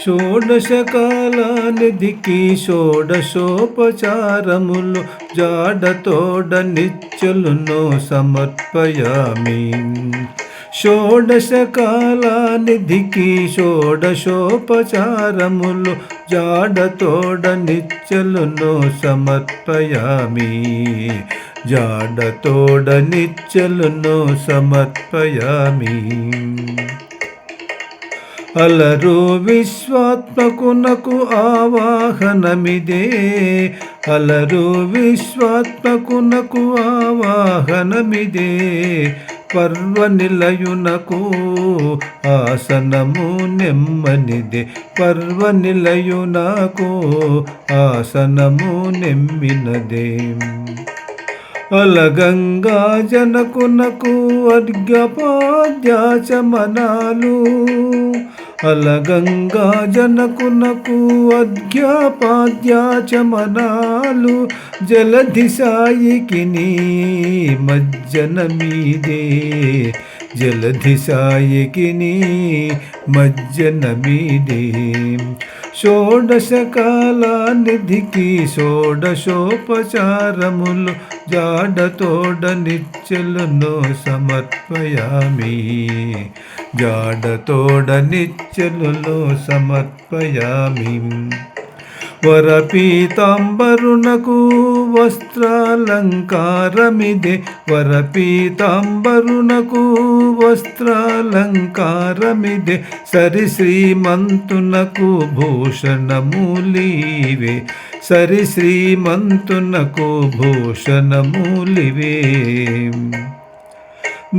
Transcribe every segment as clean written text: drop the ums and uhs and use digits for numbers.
షోడశకాలానిధికి షోడశోపచారములు జాడతోడ నిత్యులను సమర్పయామి. షోడశకాలానిధికి షోడశోపచారములు జాడతోడ నిత్యులను సమర్పయామి. జాడతోడ నిత్యులను సమర్పయామి. అలరు విశ్వాత్మకునకు ఆవాహనమిదే. అలరు విశ్వాత్మకునకు ఆవాహనమిదే. పర్వనిలయునకు ఆసనము నెమ్మనిదే. పర్వనిలయునకు ఆసనము నెమ్మినదే. అలగంగా జనకునకు అర్ఘ్యపాద్యాచమనాలు. అలగంగా జనకునకు అర్ఘ్యపాద్యాచమనాలు. జలధిసాయికి నీ మజ్జనమీదే. జలధిసాయికి నీ మజ్జనమీదే. షోడశకాలానిధికి షోడశోపచారములు జాడతోడ నిత్యులను సమర్పయామి. జాడతోడ నిత్యులను సమర్పయామి. వరపీతాంబరునకు వస్త్రాలంకారమిదే. వరపీతాంబరునకు వస్త్రాలంకారమిదే. సరి శ్రీమంతునకు భూషణములివే. సరి శ్రీమంతునకు భూషణములివే.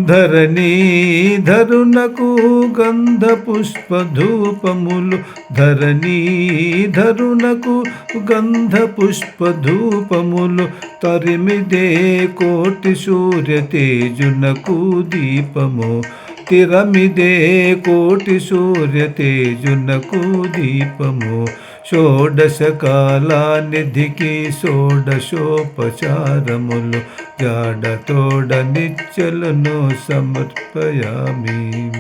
ధరణీధరునకు గంధ పుష్పధూపములు. ధరణీధరునకు గంధ పుష్పధూపములు. తరిమిదే కోటి సూర్య తేజునకు దీపము. తిరమిదే కోటి సూర్య తేజునకు దీపము. షోడశకాలానిధికి షోడశోపచారములు జాడతోడ నిత్యులను సమర్పయామి.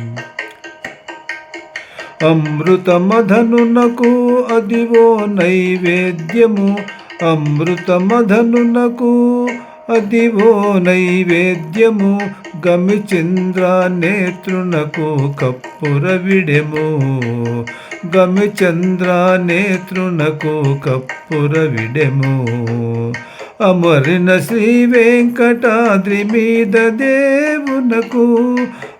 అమృతమధనునకు అదివో నైవేద్యము. అమృతమధనునకు అదివో నైవేద్యము. గమిచంద్ర నేత్రునకు కప్పుర విడెము. గమిచంద్ర నేత్రునకు కప్పుర విడెము. అమరిన శ్రీ వెంకటాద్రి మీద దేవునకు.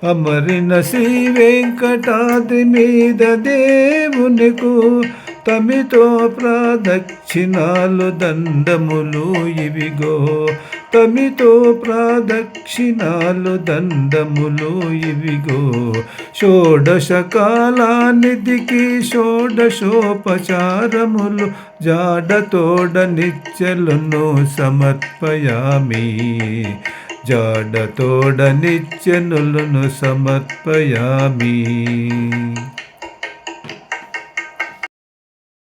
అమరిన శ్రీ వెంకటాద్రి మీద దేవునకు. తమితో ప్రదక్షిణాలు దండములు ఇవిగో. తమితో ప్రదక్షిణాలు దండములు ఇవిగో. షోడశకాలానిధికి షోడశోపచారములు జాడతోడ నిత్యులను సమర్పయామి. జాడతోడ నిత్యులను సమర్పయామి.